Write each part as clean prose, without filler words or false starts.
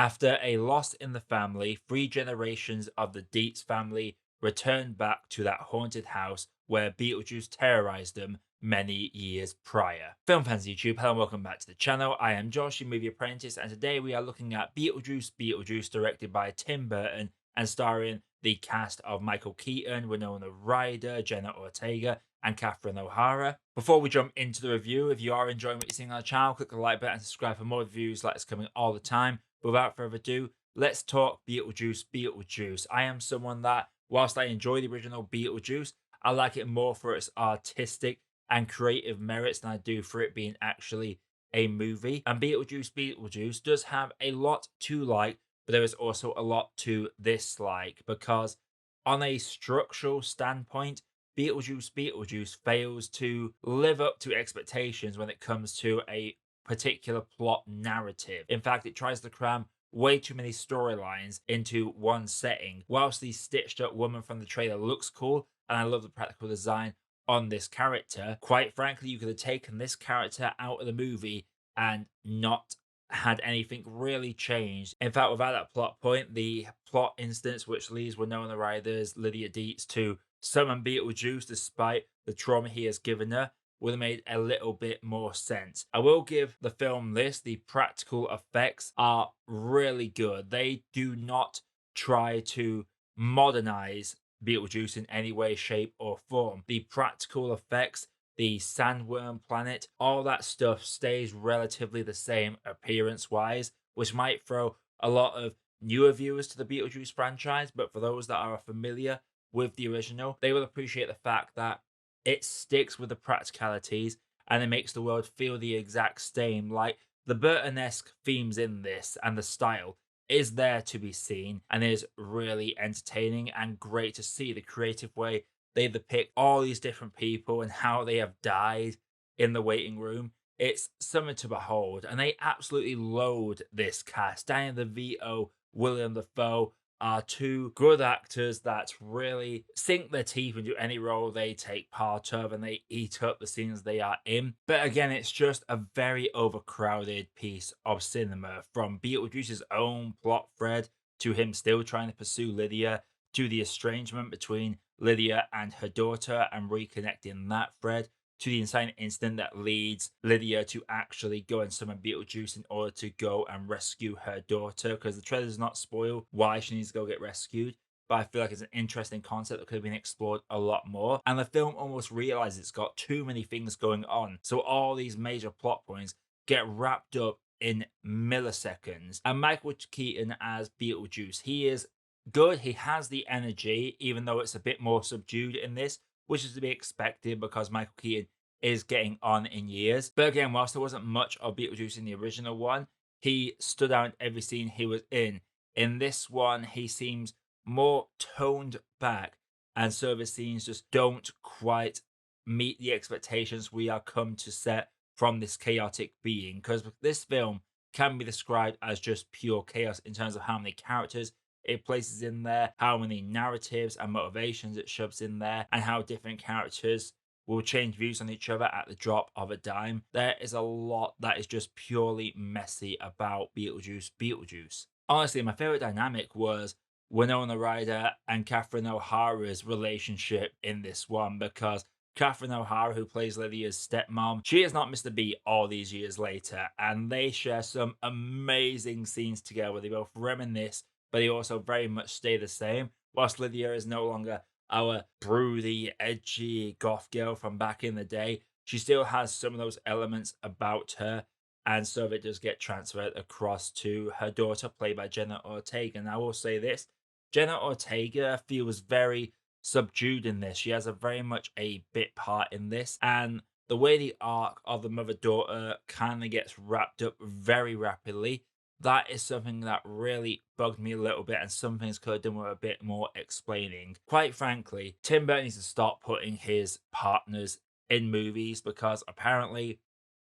After a loss in the family, 3 generations of the Dietz family returned back to that haunted house where Beetlejuice terrorized them many years prior. Film fans YouTube, hello and welcome back to the channel. I am Josh, your Movie Apprentice, and today we are looking at Beetlejuice Beetlejuice, directed by Tim Burton and starring the cast of Michael Keaton, Winona Ryder, Jenna Ortega, and Catherine O'Hara. Before we jump into the review, if you are enjoying what you're seeing on the channel, click the like button and subscribe for more reviews like this coming all the time. But without further ado, let's talk Beetlejuice Beetlejuice. I am someone that, whilst I enjoy the original Beetlejuice, I like it more for its artistic and creative merits than I do for it being actually a movie. And Beetlejuice Beetlejuice does have a lot to like, but there is also a lot to dislike, because on a structural standpoint, Beetlejuice Beetlejuice fails to live up to expectations when it comes to a particular plot narrative. In fact, it tries to cram way too many storylines into one setting. Whilst the stitched up woman from the trailer looks cool, and I love the practical design on this character, quite frankly, you could have taken this character out of the movie and not had anything really changed. In fact, without that plot point, the plot instance which leads Winona Ryder's Lydia Dietz to summon Beetlejuice despite the trauma he has given her would have made a little bit more sense. I will give the film this: the practical effects are really good. They do not try to modernize Beetlejuice in any way, shape, or form. The practical effects, the sandworm planet, all that stuff stays relatively the same appearance-wise, which might throw a lot of newer viewers to the Beetlejuice franchise, but for those that are familiar with the original, they will appreciate the fact that it sticks with the practicalities and it makes the world feel the exact same. Like, the Burton-esque themes in this and the style is there to be seen and is really entertaining and great to see the creative way they depict all these different people and how they have died in the waiting room. It's something to behold, and they absolutely load this cast. Danny DeVito, William Dafoe are two good actors that really sink their teeth into any role they take part of, and they eat up the scenes they are in. But again, it's just a very overcrowded piece of cinema, from Beetlejuice's own plot thread to him still trying to pursue Lydia, to the estrangement between Lydia and her daughter and reconnecting that thread, to the insane incident that leads Lydia to actually go and summon Beetlejuice in order to go and rescue her daughter, because the trailer does not spoil why she needs to go get rescued. But I feel like it's an interesting concept that could have been explored a lot more. And the film almost realizes it's got too many things going on. So all these major plot points get wrapped up in milliseconds. And Michael Keaton as Beetlejuice, he is good. He has the energy, even though it's a bit more subdued in this, which is to be expected because Michael Keaton is getting on in years. But again, whilst there wasn't much of Beetlejuice in the original one, he stood out in every scene he was in. In this one, he seems more toned back, and so the scenes just don't quite meet the expectations we are come to set from this chaotic being, because this film can be described as just pure chaos in terms of how many characters it places in there, how many narratives and motivations it shoves in there, and how different characters will change views on each other at the drop of a dime. There is a lot that is just purely messy about Beetlejuice Beetlejuice. Honestly, my favorite dynamic was Winona Ryder and Catherine O'Hara's relationship in this one, because Catherine O'Hara, who plays Lydia's stepmom, she has not missed a beat all these years later, and they share some amazing scenes together where they both reminisce, but they also very much stay the same. Whilst Lydia is no longer our broody, edgy goth girl from back in the day, she still has some of those elements about her, and so it does get transferred across to her daughter, played by Jenna Ortega. And I will say this: Jenna Ortega feels very subdued in this. She has a very much a bit part in this, and the way the arc of the mother-daughter kind of gets wrapped up very rapidly, that is something that really bugged me a little bit, and some things could have done with a bit more explaining. Quite frankly, Tim Burton needs to stop putting his partners in movies, because apparently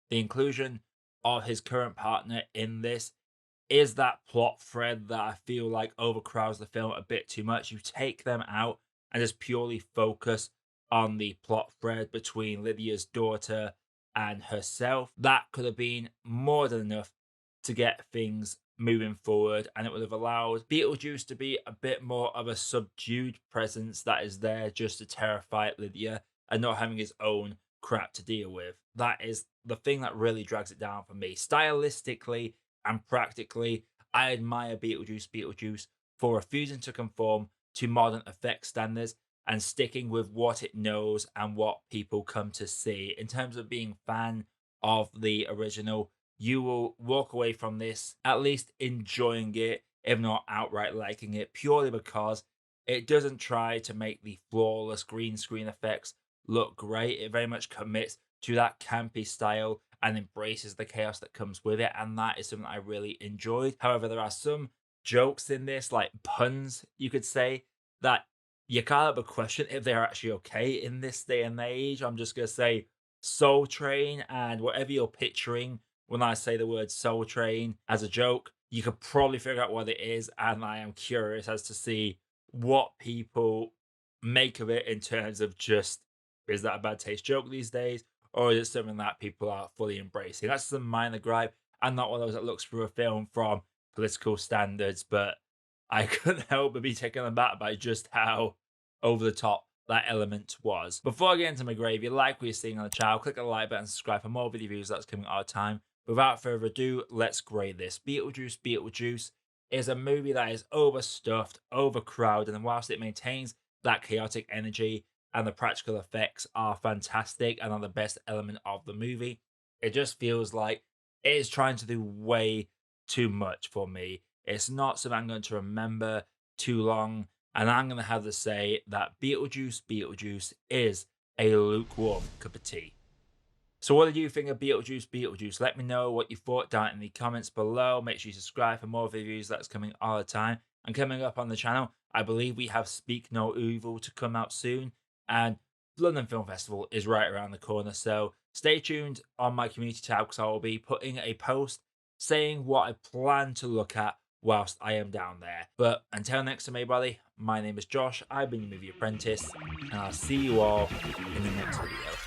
the inclusion of his current partner in this is that plot thread that I feel like overcrowds the film a bit too much. You take them out and just purely focus on the plot thread between Lydia's daughter and herself. That could have been more than enough to get things moving forward, and it would have allowed Beetlejuice to be a bit more of a subdued presence that is there just to terrify Lydia and not having his own crap to deal with. That is the thing that really drags it down for me. Stylistically and practically, I admire Beetlejuice for refusing to conform to modern effects standards and sticking with what it knows and what people come to see. In terms of being fan of the original, you will walk away from this at least enjoying it, if not outright liking it, purely because it doesn't try to make the flawless green screen effects look great. It very much commits to that campy style and embraces the chaos that comes with it. And that is something I really enjoyed. However, there are some jokes in this, like puns, you could say, that you can't help but question if they're actually okay in this day and age. I'm just going to say Soul Train, and whatever you're picturing when I say the word Soul Train as a joke, you could probably figure out what it is. And I am curious as to see what people make of it in terms of just, is that a bad taste joke these days? Or is it something that people are fully embracing? That's a minor gripe. I'm not one of those that looks through a film from political standards, but I couldn't help but be taken aback by just how over the top that element was. Before I get into my gravy, like what you're seeing on the channel, click the like button and subscribe for more video reviews that's coming all the time. Without further ado, let's grade this. Beetlejuice is a movie that is overstuffed, overcrowded, and whilst it maintains that chaotic energy and the practical effects are fantastic and are the best element of the movie, it just feels like it is trying to do way too much for me. It's not something I'm going to remember too long, and I'm going to have to say that Beetlejuice is a lukewarm cup of tea. So what did you think of Beetlejuice? Let me know what you thought down in the comments below. Make sure you subscribe for more videos that's coming all the time. And coming up on the channel, I believe we have Speak No Evil to come out soon, and London Film Festival is right around the corner. So stay tuned on my community tab, because I will be putting a post saying what I plan to look at whilst I am down there. But until next time, everybody, my name is Josh. I've been your Movie Apprentice, and I'll see you all in the next video.